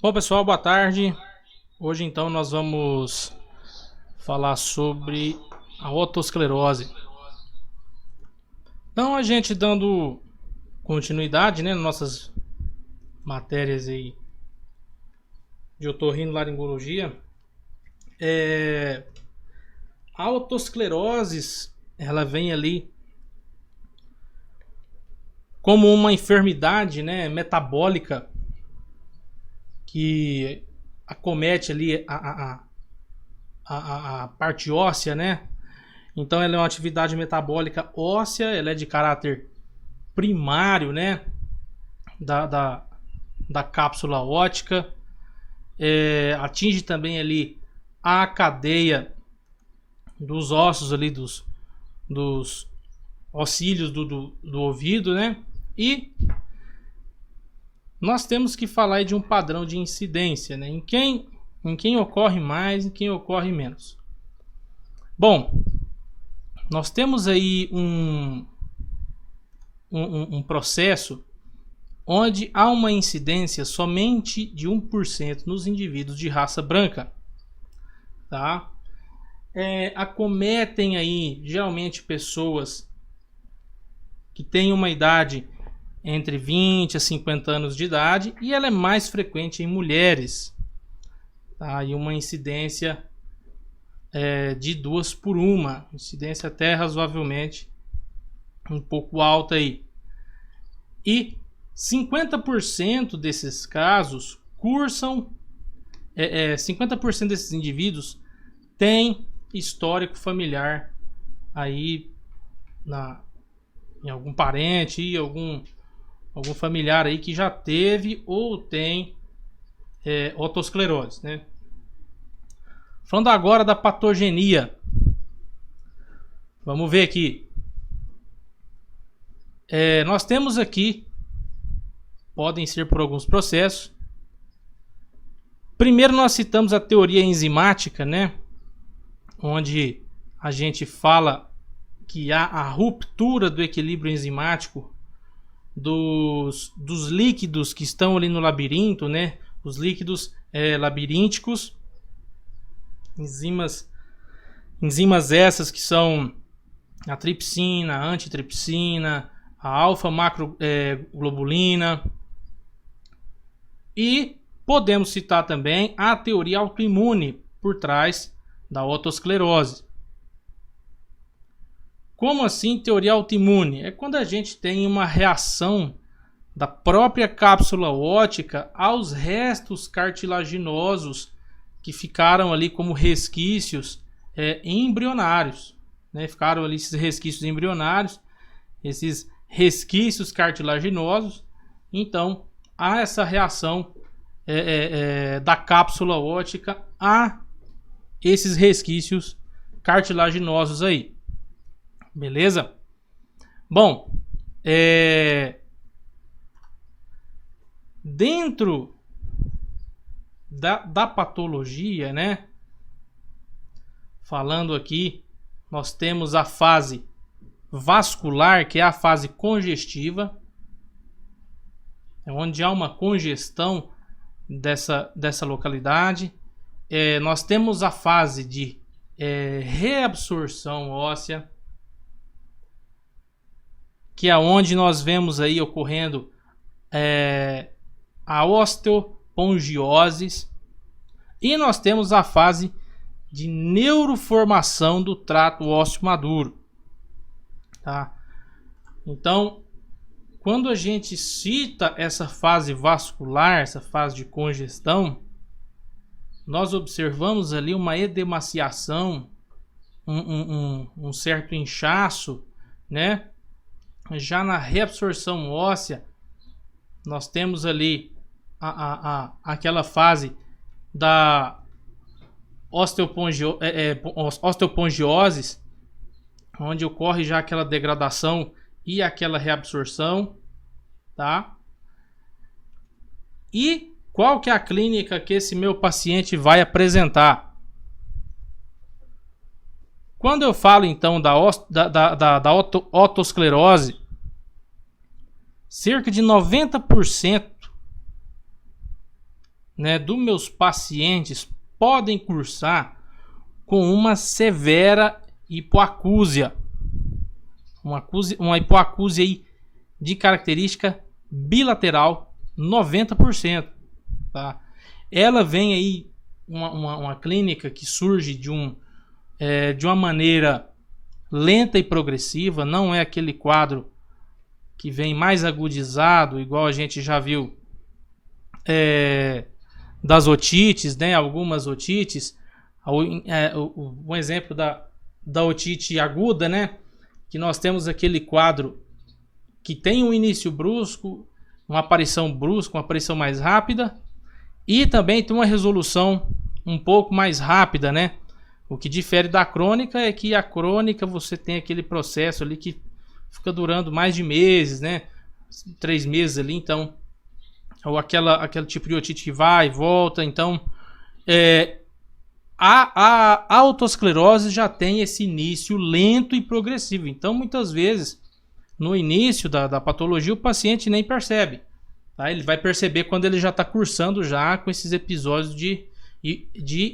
Bom, pessoal, boa tarde. Hoje então nós vamos falar sobre a otosclerose. Então, a gente dando continuidade, né, nas nossas matérias aí de otorrinolaringologia, a otosclerose, ela vem ali como uma enfermidade, né, metabólica que acomete ali a parte óssea, né? Então ela é uma atividade metabólica óssea, ela é de caráter primário, né? Da cápsula óptica. Atinge também ali a cadeia dos ossos ali, dos ossílios do ouvido, né? E nós temos que falar de um padrão de incidência, né? Em quem ocorre mais, em quem ocorre menos. Bom, nós temos aí um processo onde há uma incidência somente de 1% nos indivíduos de raça branca, tá? Acometem aí geralmente pessoas que têm uma idade entre 20 a 50 anos de idade, e ela é mais frequente em mulheres, tá? E uma incidência de 2 por 1, incidência até razoavelmente um pouco alta aí. E 50% desses casos cursam, 50% desses indivíduos têm histórico familiar aí em algum parente, algum familiar aí que já teve ou tem otosclerose, né? Falando agora da patogenia, vamos ver aqui. Nós temos aqui, podem ser por alguns processos. Primeiro nós citamos a teoria enzimática, né? Onde a gente fala que há a ruptura do equilíbrio enzimático dos líquidos que estão ali no labirinto, né? Os líquidos labirínticos, enzimas essas que são a tripsina, a antitripsina, a alfa-macroglobulina. E podemos citar também a teoria autoimune por trás da otosclerose. Como assim teoria autoimune? É quando a gente tem uma reação da própria cápsula óptica aos restos cartilaginosos que ficaram ali como resquícios embrionários, né? Ficaram ali esses resquícios embrionários, esses resquícios cartilaginosos. Então há essa reação da cápsula óptica a esses resquícios cartilaginosos aí. Beleza? Bom, dentro da patologia, né? Falando aqui, nós temos a fase vascular, que é a fase congestiva, onde há uma congestão dessa localidade. Nós temos a fase de reabsorção óssea, que é onde nós vemos aí ocorrendo a osteopongiose, e nós temos a fase de neuroformação do trato ósseo maduro, tá? Então, quando a gente cita essa fase vascular, essa fase de congestão, nós observamos ali uma edemaciação, um certo inchaço, né? Já na reabsorção óssea, nós temos ali aquela fase da osteopongiose, onde ocorre já aquela degradação e aquela reabsorção, tá? E qual que é a clínica que esse meu paciente vai apresentar? Quando eu falo então da otosclerose, cerca de 90% né, dos meus pacientes podem cursar com uma severa hipoacúsia. Uma hipoacúsia aí de característica bilateral 90%. Tá? Ela vem aí, uma clínica que surge de uma maneira lenta e progressiva, não é aquele quadro que vem mais agudizado, igual a gente já viu das otites, né? Algumas otites, um exemplo da otite aguda, né? Que nós temos aquele quadro que tem um início brusco, uma aparição brusca, uma aparição mais rápida, e também tem uma resolução um pouco mais rápida, né? O que difere da crônica é que a crônica você tem aquele processo ali que fica durando mais de meses, né? 3 meses ali, então, ou aquele tipo de otite que vai e volta. Então, a autoesclerose já tem esse início lento e progressivo. Então, muitas vezes, no início da patologia, o paciente nem percebe. Tá? Ele vai perceber quando ele já está cursando já com esses episódios de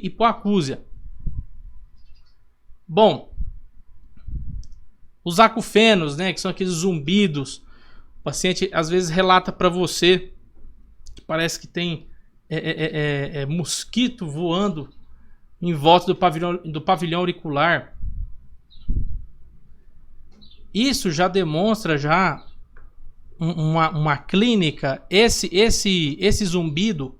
hipoacúsia. Bom, os acufenos, né, que são aqueles zumbidos. O paciente às vezes relata para você que parece que tem mosquito voando em volta do pavilhão auricular. Isso já demonstra uma clínica. Esse zumbido,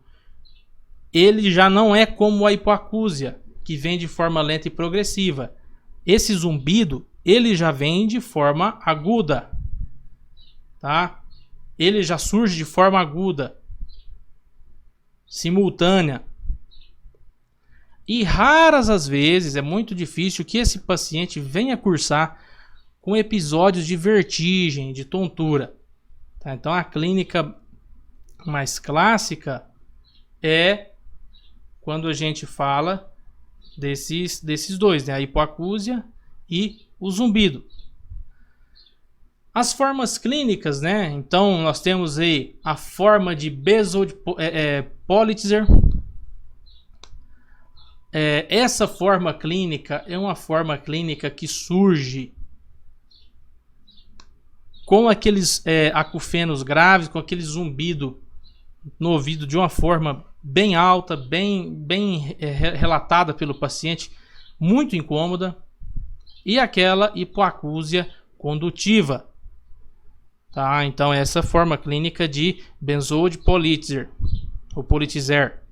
ele já não é como a hipoacúsia, que vem de forma lenta e progressiva. Esse zumbido, ele já vem de forma aguda, tá? Ele já surge de forma aguda, simultânea. E raras as vezes, é muito difícil que esse paciente venha cursar com episódios de vertigem, de tontura. Tá? Então a clínica mais clássica é quando a gente fala desses dois, né? A hipoacúsia e o zumbido. As formas clínicas, né? Então nós temos aí a forma de Bessel-Politzer. Essa forma clínica é uma forma clínica que surge com aqueles acufenos graves, com aquele zumbido no ouvido de uma forma bem alta, bem relatada pelo paciente, muito incômoda, e aquela hipoacúsia condutiva. Tá? Então essa forma clínica de Bessel-Politzer, ou Politzer.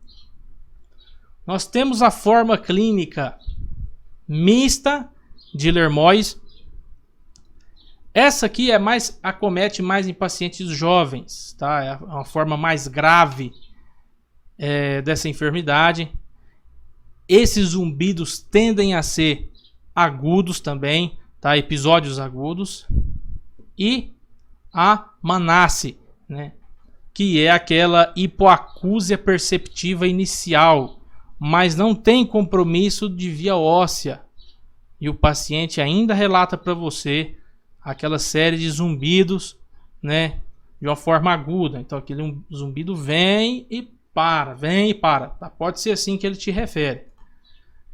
Nós temos a forma clínica mista de Lermois. Essa aqui acomete mais em pacientes jovens, tá? É uma forma mais grave dessa enfermidade. Esses zumbidos tendem a ser agudos também, tá? Episódios agudos. E a Manasse, né? Que é aquela hipoacúsia perceptiva inicial, mas não tem compromisso de via óssea. E o paciente ainda relata para você aquela série de zumbidos, né, de uma forma aguda. Então aquele zumbido vem e para, vem e para. Tá? Pode ser assim que ele te refere.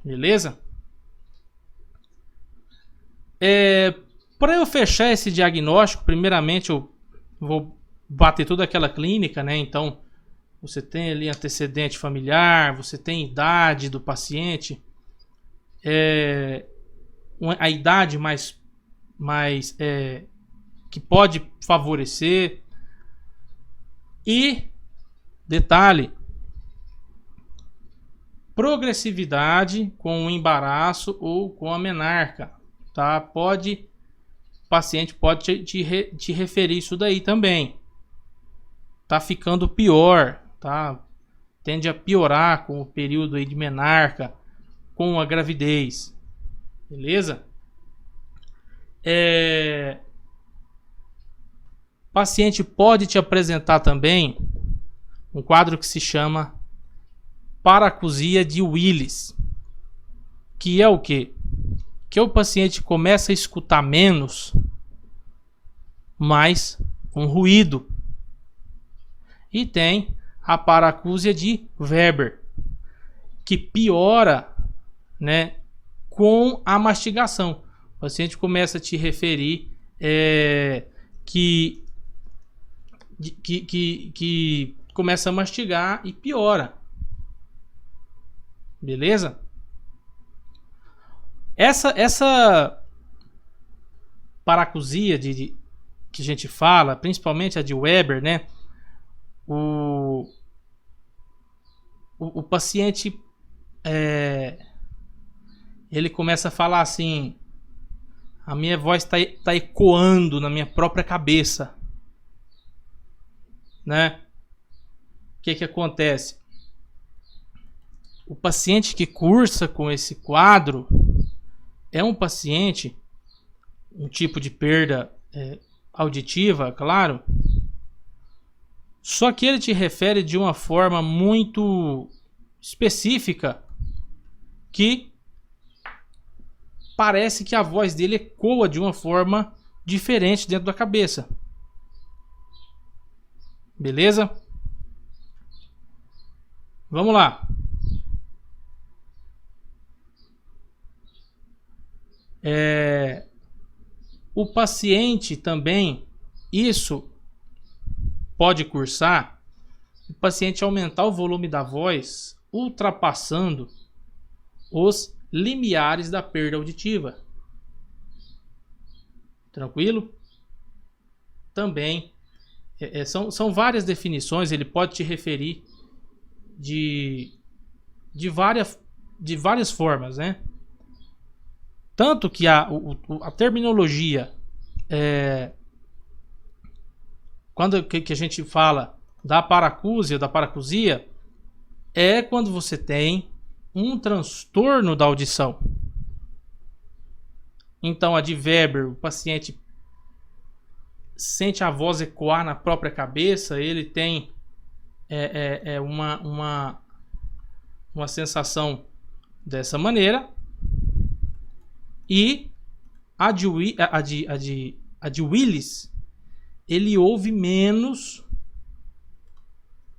Beleza? Para eu fechar esse diagnóstico, primeiramente eu vou bater toda aquela clínica, né? Então você tem ali antecedente familiar, você tem idade do paciente, a idade mais que pode favorecer. E detalhe, progressividade com o embaraço ou com a menarca, tá? O paciente pode te referir isso daí também. Tá ficando pior, tá? Tende a piorar com o período aí de menarca, com a gravidez. Beleza? Paciente pode te apresentar também um quadro que se chama paracusia de Willis, que é o quê? Que o paciente começa a escutar menos, mas um ruído. E tem a paracúsia de Weber, que piora, né, com a mastigação. O paciente começa a te referir que começa a mastigar e piora. Beleza? Essa paracusia que a gente fala, principalmente a de Weber, né? O paciente ele começa a falar assim: a minha voz tá ecoando na minha própria cabeça, né? O que acontece? O paciente que cursa com esse quadro é um paciente, um tipo de perda auditiva, claro, só que ele te refere de uma forma muito específica, que parece que a voz dele ecoa de uma forma diferente dentro da cabeça. Beleza? Vamos lá. O paciente também, isso pode cursar, o paciente aumentar o volume da voz, ultrapassando os limiares da perda auditiva. Tranquilo? Também são várias definições, ele pode te referir de várias formas, né? Tanto que a terminologia, quando que a gente fala da paracusia, é quando você tem um transtorno da audição. Então, a de Weber, o paciente sente a voz ecoar na própria cabeça, ele tem uma sensação dessa maneira. E a de Willis, ele ouve menos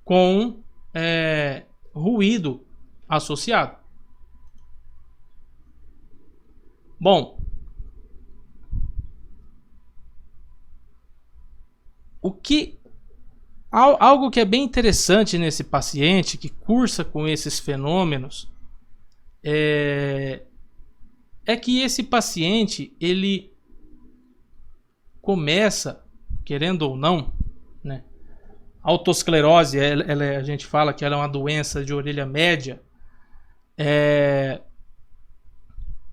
com ruído associado. Bom, algo que é bem interessante nesse paciente que cursa com esses fenômenos é que esse paciente, ele começa, querendo ou não, né? A autosclerose, a gente fala que ela é uma doença de orelha média.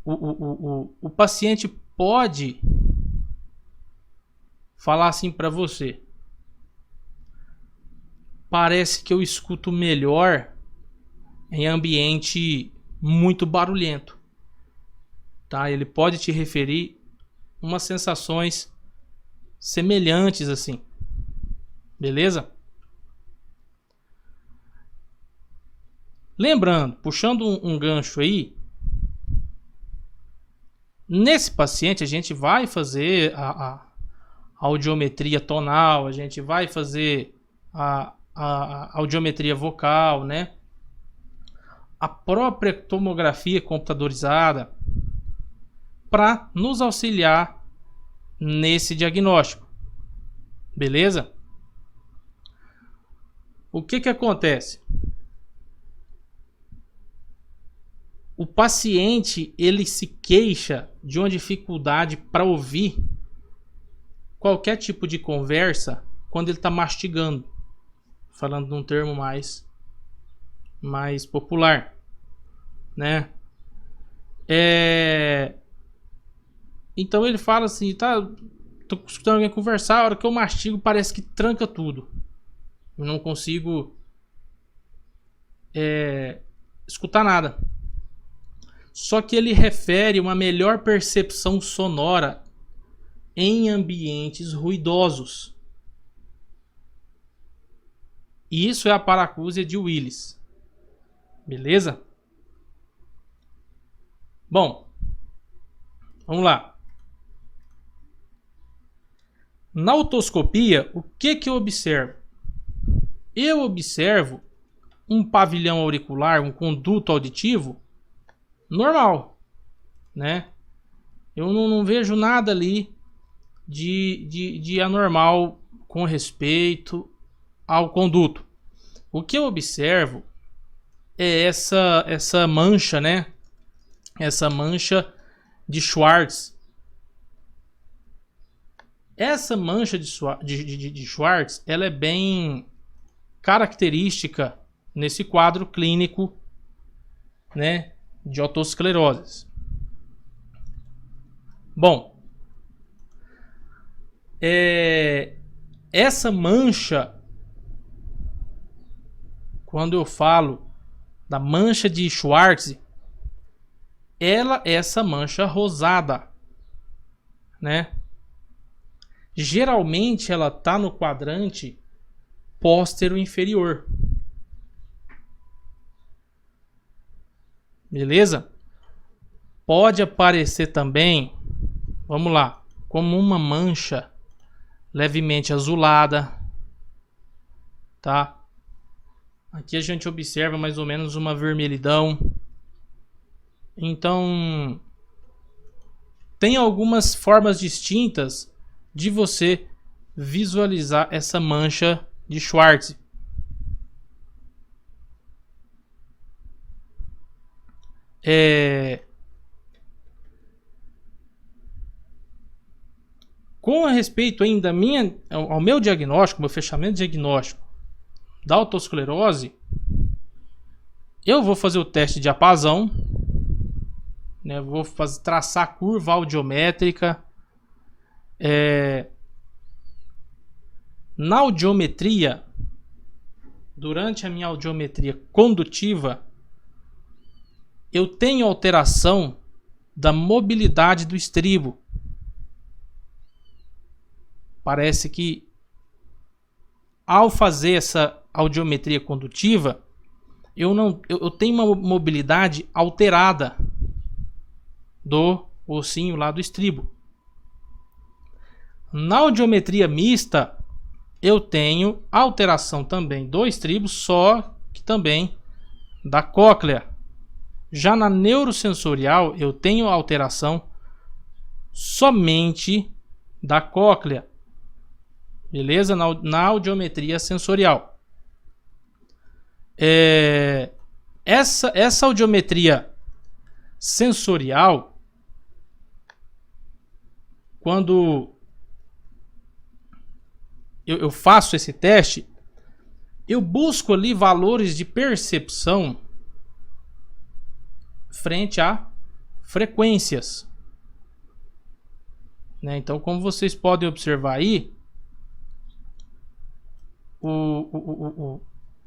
O paciente pode falar assim para você: parece que eu escuto melhor em ambiente muito barulhento. Tá? Ele pode te referir umas sensações semelhantes assim. Beleza? Lembrando, puxando um gancho aí, nesse paciente a gente vai fazer a audiometria tonal, a gente vai fazer a audiometria vocal, né? A própria tomografia computadorizada, para nos auxiliar nesse diagnóstico. Beleza? O que acontece? O paciente, ele se queixa de uma dificuldade para ouvir qualquer tipo de conversa quando ele está mastigando, falando num termo mais popular, né? Então ele fala assim: tô escutando alguém conversar, a hora que eu mastigo parece que tranca tudo. Eu não consigo escutar nada. Só que ele refere uma melhor percepção sonora em ambientes ruidosos. E isso é a paracúsia de Willis. Beleza? Bom, vamos lá. Na otoscopia, o que eu observo? eu observo um pavilhão auricular, um conduto auditivo normal, né? Eu não vejo nada ali de anormal com respeito ao conduto. O que eu observo é essa mancha, né? Essa mancha de Schwartz. Essa mancha de Schwartz, ela é bem característica nesse quadro clínico, né, de otosclerose. Bom, essa mancha, quando eu falo da mancha de Schwartz, ela é essa mancha rosada, né? Geralmente ela tá no quadrante póstero inferior. Beleza? Pode aparecer também, vamos lá, como uma mancha levemente azulada, tá? Aqui a gente observa mais ou menos uma vermelhidão. Então, tem algumas formas distintas de você visualizar essa mancha de Schwartz. Com respeito ainda ao meu diagnóstico, meu fechamento diagnóstico da otosclerose, eu vou fazer o teste de diapasão, né? Vou traçar a curva audiométrica. Na audiometria, durante a minha audiometria condutiva, eu tenho alteração da mobilidade do estribo. Parece que ao fazer essa audiometria condutiva, eu tenho uma mobilidade alterada do ossinho lá do estribo. Na audiometria mista, eu tenho alteração também do estribo, só que também da cóclea. Já na neurosensorial, eu tenho alteração somente da cóclea. Beleza? Na audiometria sensorial. Essa audiometria sensorial, quando eu faço esse teste, eu busco ali valores de percepção frente a frequências, né? Então, como vocês podem observar aí,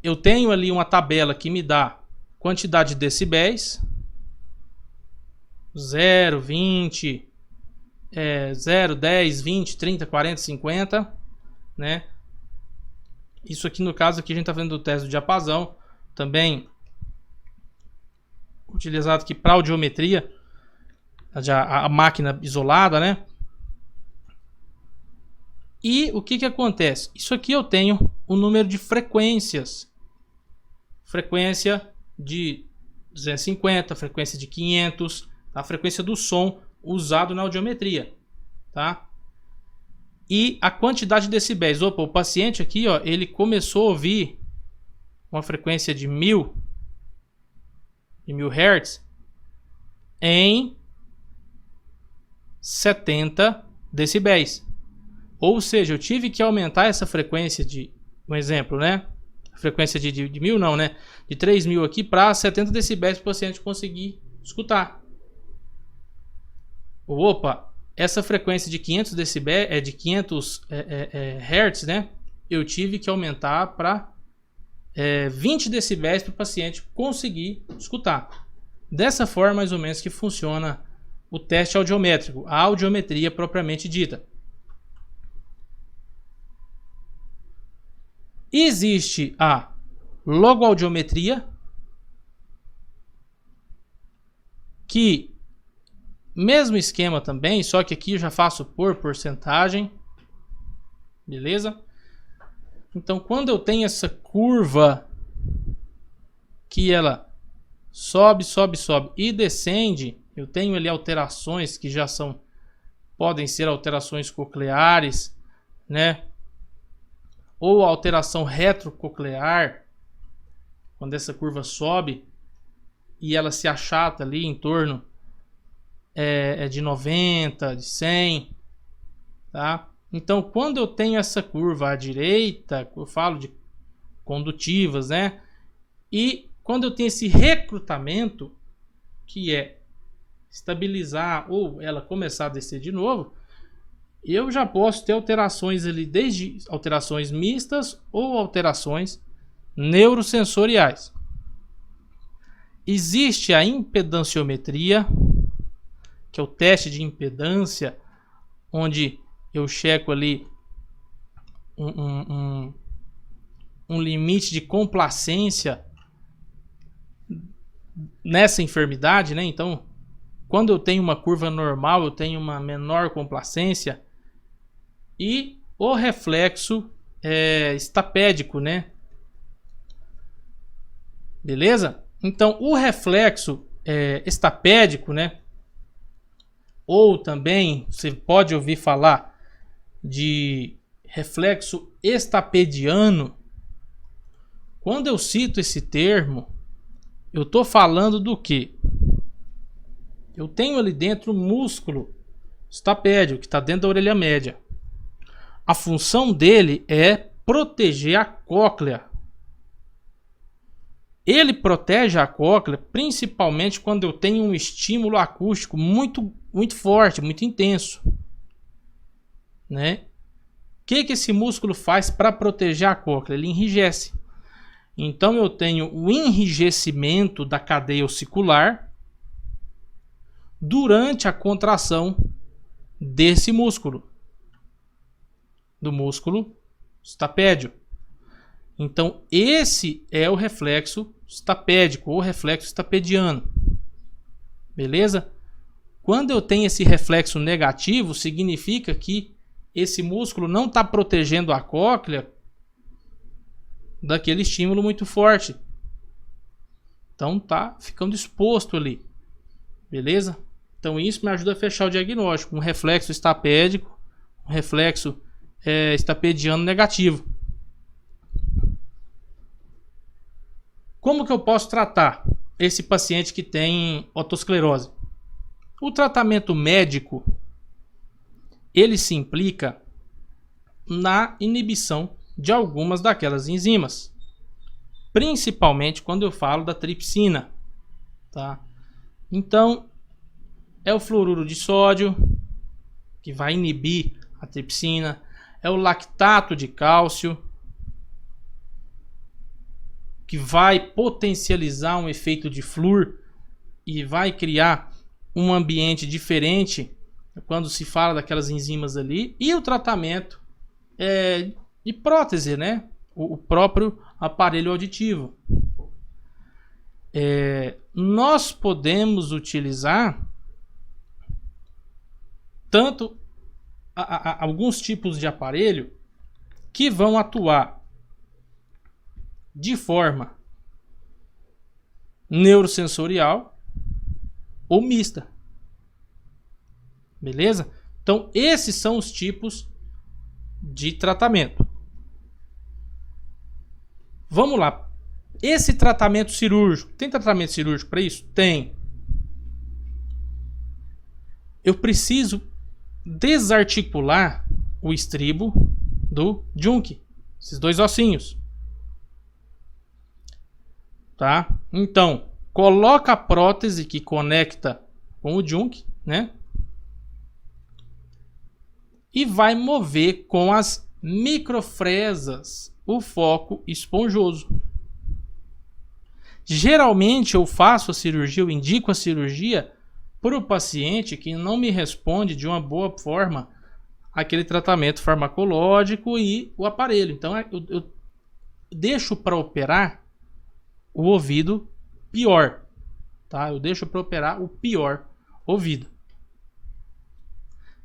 eu tenho ali uma tabela que me dá quantidade de decibéis, 0, 20, 0, 10, 20, 30, 40, 50, né? Isso aqui no caso aqui a gente está vendo o teste do diapasão, também utilizado aqui para audiometria, a máquina isolada, né? E o que acontece? Isso aqui eu tenho o número de frequências. Frequência de 250, frequência de 500, a frequência do som usado na audiometria, tá? E a quantidade de decibéis. Opa, o paciente aqui, ó, ele começou a ouvir uma frequência de 1000 Hz em 70 decibéis. Ou seja, eu tive que aumentar essa frequência de, um exemplo, né? A frequência de 1000 não, né? De 3000 aqui para 70 decibéis para o paciente conseguir escutar. Opa, essa frequência de 500 decibéis, de 500 Hz, né? Eu tive que aumentar para 20 decibéis para o paciente conseguir escutar. Dessa forma, mais ou menos, que funciona o teste audiométrico, a audiometria propriamente dita. Existe a logoaudiometria, que mesmo esquema também, só que aqui eu já faço por porcentagem, beleza? Então, quando eu tenho essa curva que ela sobe, sobe, sobe e descende, eu tenho ali alterações que já podem ser alterações cocleares, né? Ou alteração retrococlear, quando essa curva sobe e ela se achata ali em torno de 90, de 100, tá? Então, quando eu tenho essa curva à direita, eu falo de condutivas, né? E quando eu tenho esse recrutamento, que é estabilizar ou ela começar a descer de novo, eu já posso ter alterações ali, desde alterações mistas ou alterações neurosensoriais. Existe a impedanciometria, que é o teste de impedância, onde eu checo ali um limite de complacência nessa enfermidade, né? Então, quando eu tenho uma curva normal, eu tenho uma menor complacência. E o reflexo estapédico, né? Beleza? Então, o reflexo estapédico, né? Ou também, você pode ouvir falar de reflexo estapediano. Quando eu cito esse termo, eu estou falando do quê? Eu tenho ali dentro o músculo estapédio, que está dentro da orelha média. A função dele é proteger a cóclea. Ele protege a cóclea principalmente quando eu tenho um estímulo acústico muito, muito forte, muito intenso, né? O que esse músculo faz para proteger a cóclea? Ele enrijece. Então eu tenho o enrijecimento da cadeia ossicular durante a contração desse músculo, do músculo estapédio. Então esse é o reflexo estapédico ou reflexo estapediano. Beleza? Quando eu tenho esse reflexo negativo, significa que esse músculo não está protegendo a cóclea daquele estímulo muito forte. Então tá ficando exposto ali. Beleza? Então isso me ajuda a fechar o diagnóstico. Um reflexo estapédico, um reflexo estapediano negativo. Como que eu posso tratar esse paciente que tem otosclerose? O tratamento médico, ele se implica na inibição de algumas daquelas enzimas, principalmente quando eu falo da tripsina, tá? Então, é o fluoruro de sódio, que vai inibir a tripsina, é o lactato de cálcio, que vai potencializar um efeito de flúor e vai criar um ambiente diferente quando se fala daquelas enzimas ali. E o tratamento de prótese, né? O próprio aparelho auditivo. Nós podemos utilizar tanto alguns tipos de aparelho que vão atuar de forma neurosensorial ou mista. Beleza? Então, esses são os tipos de tratamento. Vamos lá. Esse tratamento cirúrgico, tem tratamento cirúrgico para isso? Tem. Eu preciso desarticular o estribo do Junk, esses dois ossinhos. Tá? Então, coloca a prótese que conecta com o Junk, né? E vai mover com as microfresas o foco esponjoso. Geralmente eu faço a cirurgia, eu indico a cirurgia para o paciente que não me responde de uma boa forma aquele tratamento farmacológico e o aparelho. Então eu deixo para operar o ouvido pior, tá? Eu deixo para operar o pior ouvido.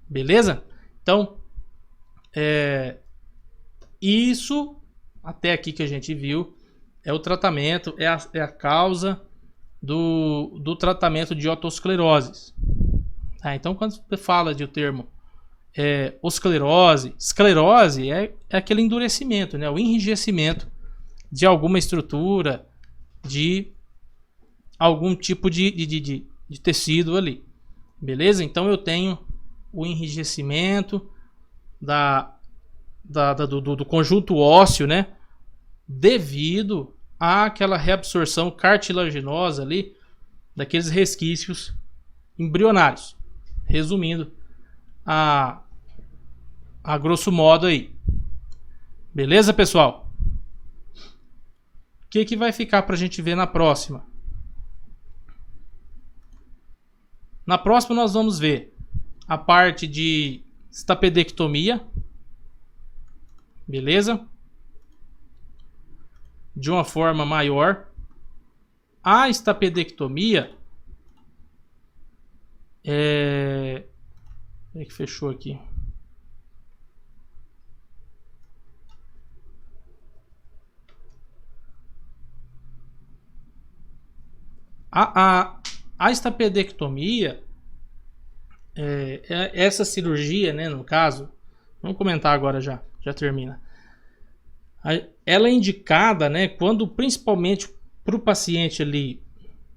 Beleza? Então, isso até aqui que a gente viu, é o tratamento, é a causa do tratamento de otosclerose. Então, quando você fala de o termo esclerose é aquele endurecimento, né? O enrijecimento de alguma estrutura, de algum tipo de tecido ali. Beleza? Então eu tenho o enrijecimento do conjunto ósseo, né? Devido àquela reabsorção cartilaginosa ali daqueles resquícios embrionários. Resumindo, a grosso modo aí. Beleza, pessoal? O que vai ficar para a gente ver na próxima? Na próxima nós vamos ver a parte de estapedectomia. Beleza? De uma forma maior. A estapedectomia é que fechou aqui. A estapedectomia, essa cirurgia, né, no caso, vamos comentar agora já termina. Ela é indicada, né, quando principalmente para o paciente ali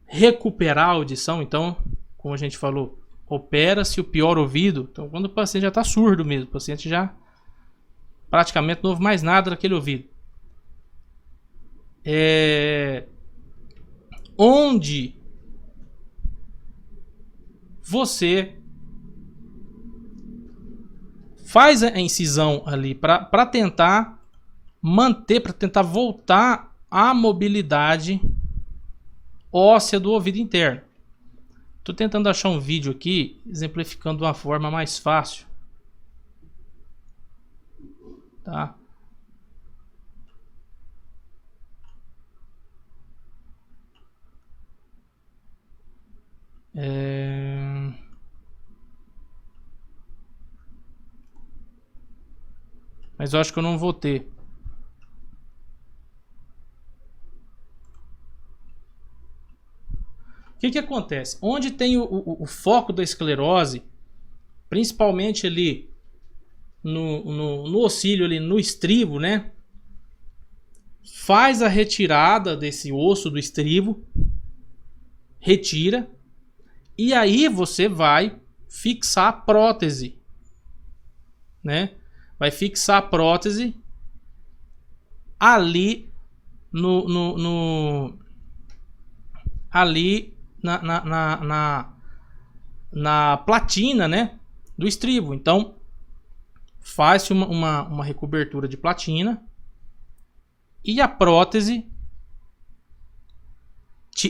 recuperar a audição. Então, como a gente falou, opera-se o pior ouvido. Então, quando o paciente já está surdo mesmo, o paciente já praticamente não ouve mais nada daquele ouvido. Onde você faz a incisão ali para tentar manter, para tentar voltar a mobilidade óssea do ouvido interno. Estou tentando achar um vídeo aqui exemplificando de uma forma mais fácil. Tá? Mas eu acho que eu não vou ter. O que acontece? Onde tem o foco da esclerose, principalmente ali no ossílio, ali no estribo, né? Faz a retirada desse osso do estribo, retira, e aí você vai fixar a prótese, né? Vai fixar a prótese ali ali na platina, né, do estribo. Então faz uma recobertura de platina e a prótese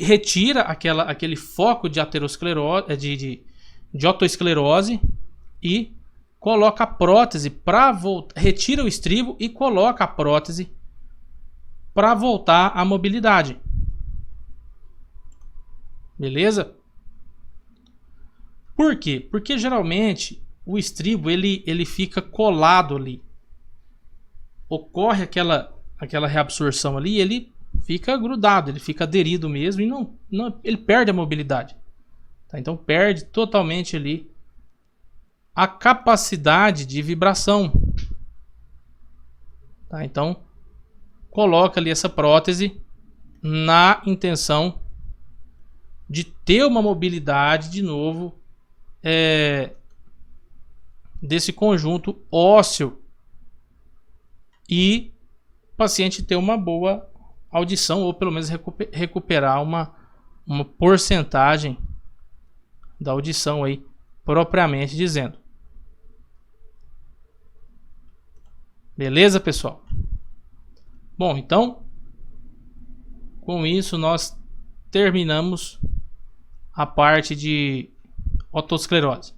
retira aquele foco de aterosclerose, de otosclerose, e coloca a prótese para voltar, retira o estribo e coloca a prótese para voltar à mobilidade. Beleza? Por quê? Porque geralmente o estribo ele fica colado ali. Ocorre aquela reabsorção ali, ele fica grudado, ele fica aderido mesmo e não ele perde a mobilidade. Tá? Então perde totalmente ali a capacidade de vibração. Tá? Então coloca ali essa prótese na intenção de ter uma mobilidade de novo desse conjunto ósseo e o paciente ter uma boa audição, ou pelo menos recuperar uma porcentagem da audição aí, propriamente dizendo. Beleza, pessoal? Bom, então com isso nós terminamos a parte de otosclerose.